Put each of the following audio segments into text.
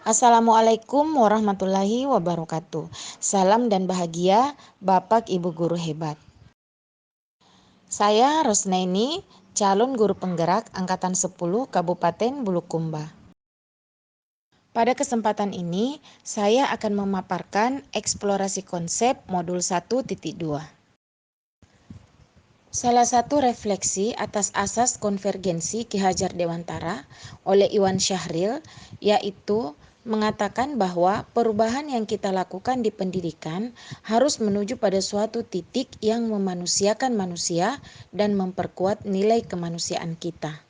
Assalamualaikum warahmatullahi wabarakatuh. Salam dan bahagia Bapak Ibu guru hebat. Saya Rosnaini, calon guru penggerak angkatan 10 Kabupaten Bulukumba. Pada kesempatan ini, saya akan memaparkan eksplorasi konsep modul 1.2. Salah satu refleksi atas asas konvergensi Ki Hajar Dewantara oleh Iwan Syahril yaitu mengatakan bahwa perubahan yang kita lakukan di pendidikan harus menuju pada suatu titik yang memanusiakan manusia dan memperkuat nilai kemanusiaan kita.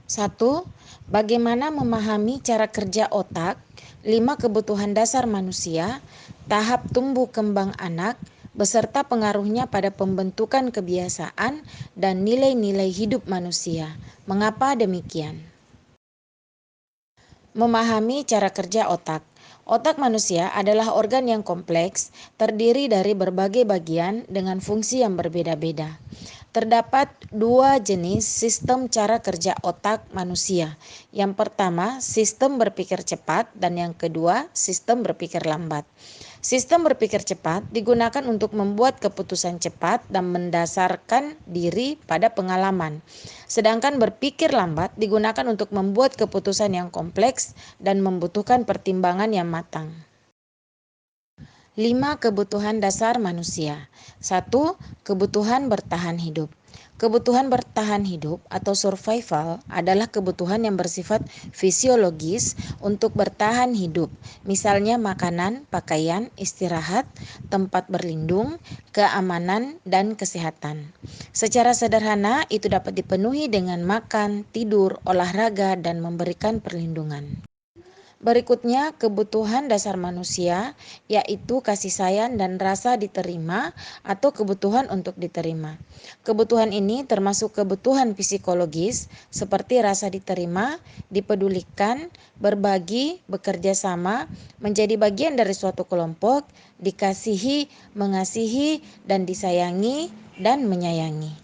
Satu, bagaimana memahami cara kerja otak, 5 kebutuhan dasar manusia, tahap tumbuh kembang anak, beserta pengaruhnya pada pembentukan kebiasaan dan nilai-nilai hidup manusia. Mengapa demikian? Memahami cara kerja otak. Otak manusia adalah organ yang kompleks, terdiri dari berbagai bagian dengan fungsi yang berbeda-beda. Terdapat 2 jenis sistem cara kerja otak manusia. Yang pertama, sistem berpikir cepat, dan yang kedua, sistem berpikir lambat. Sistem berpikir cepat digunakan untuk membuat keputusan cepat dan mendasarkan diri pada pengalaman. Sedangkan berpikir lambat digunakan untuk membuat keputusan yang kompleks dan membutuhkan pertimbangan yang matang. 5 kebutuhan dasar manusia. 1. Kebutuhan bertahan hidup. Kebutuhan bertahan hidup atau survival adalah kebutuhan yang bersifat fisiologis untuk bertahan hidup. Misalnya makanan, pakaian, istirahat, tempat berlindung, keamanan, dan kesehatan. Secara sederhana itu dapat dipenuhi dengan makan, tidur, olahraga, dan memberikan perlindungan. Berikutnya, kebutuhan dasar manusia, yaitu kasih sayang dan rasa diterima atau kebutuhan untuk diterima. Kebutuhan ini termasuk kebutuhan psikologis seperti rasa diterima, dipedulikan, berbagi, bekerja sama, menjadi bagian dari suatu kelompok, dikasihi, mengasihi, dan disayangi dan menyayangi.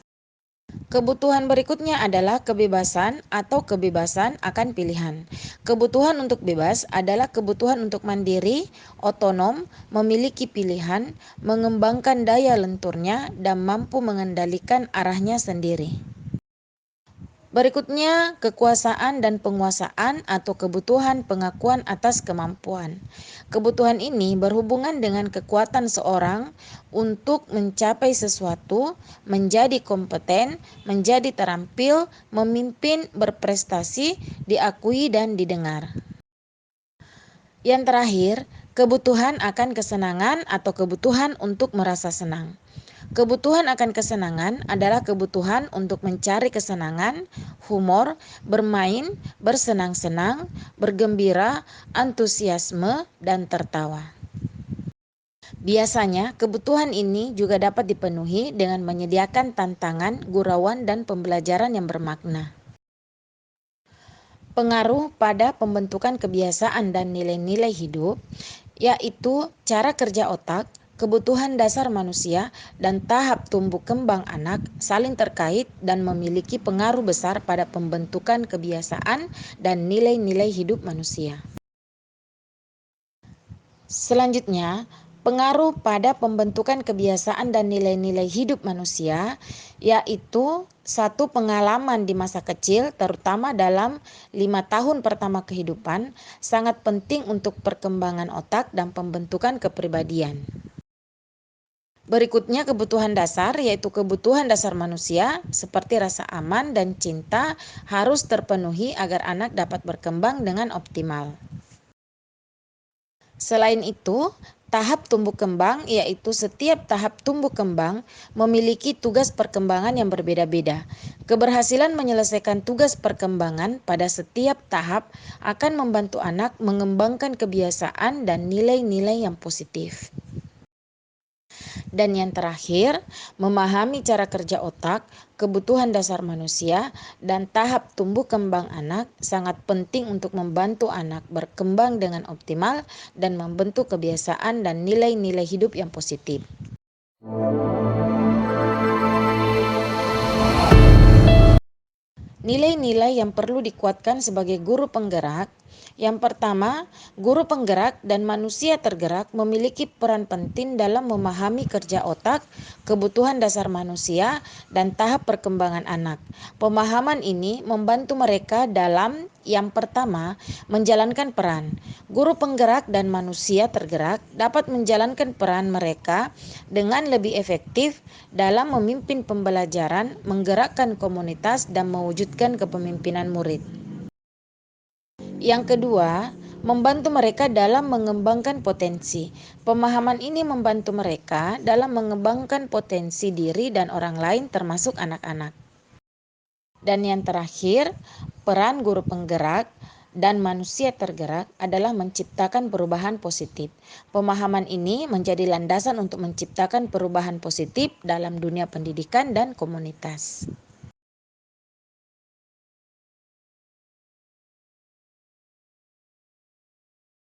Kebutuhan berikutnya adalah kebebasan atau kebebasan akan pilihan. Kebutuhan untuk bebas adalah kebutuhan untuk mandiri, otonom, memiliki pilihan, mengembangkan daya lenturnya, dan mampu mengendalikan arahnya sendiri. Berikutnya, kekuasaan dan penguasaan atau kebutuhan pengakuan atas kemampuan. Kebutuhan ini berhubungan dengan kekuatan seorang untuk mencapai sesuatu, menjadi kompeten, menjadi terampil, memimpin, berprestasi, diakui dan didengar. Yang terakhir, kebutuhan akan kesenangan atau kebutuhan untuk merasa senang. Kebutuhan akan kesenangan adalah kebutuhan untuk mencari kesenangan, humor, bermain, bersenang-senang, bergembira, antusiasme, dan tertawa. Biasanya, kebutuhan ini juga dapat dipenuhi dengan menyediakan tantangan, gurauan, dan pembelajaran yang bermakna. Pengaruh pada pembentukan kebiasaan dan nilai-nilai hidup, yaitu cara kerja otak, kebutuhan dasar manusia, dan tahap tumbuh kembang anak saling terkait dan memiliki pengaruh besar pada pembentukan kebiasaan dan nilai-nilai hidup manusia. Selanjutnya, pengaruh pada pembentukan kebiasaan dan nilai-nilai hidup manusia, yaitu satu pengalaman di masa kecil, terutama dalam 5 tahun pertama kehidupan, sangat penting untuk perkembangan otak dan pembentukan kepribadian. Berikutnya kebutuhan dasar, yaitu kebutuhan dasar manusia seperti rasa aman dan cinta harus terpenuhi agar anak dapat berkembang dengan optimal. Selain itu, tahap tumbuh kembang, yaitu setiap tahap tumbuh kembang memiliki tugas perkembangan yang berbeda-beda. Keberhasilan menyelesaikan tugas perkembangan pada setiap tahap akan membantu anak mengembangkan kebiasaan dan nilai-nilai yang positif. Dan yang terakhir, memahami cara kerja otak, kebutuhan dasar manusia, dan tahap tumbuh kembang anak sangat penting untuk membantu anak berkembang dengan optimal dan membentuk kebiasaan dan nilai-nilai hidup yang positif. Nilai-nilai yang perlu dikuatkan sebagai guru penggerak. Yang pertama, guru penggerak dan manusia tergerak memiliki peran penting dalam memahami kerja otak, kebutuhan dasar manusia, dan tahap perkembangan anak. Pemahaman ini membantu mereka dalam yang pertama, menjalankan peran. Guru penggerak dan manusia tergerak dapat menjalankan peran mereka dengan lebih efektif dalam memimpin pembelajaran, menggerakkan komunitas, dan mewujudkan kepemimpinan murid. Yang kedua, membantu mereka dalam mengembangkan potensi. Pemahaman ini membantu mereka dalam mengembangkan potensi diri dan orang lain termasuk anak-anak. Dan yang terakhir, peran guru penggerak dan manusia tergerak adalah menciptakan perubahan positif. Pemahaman ini menjadi landasan untuk menciptakan perubahan positif dalam dunia pendidikan dan komunitas.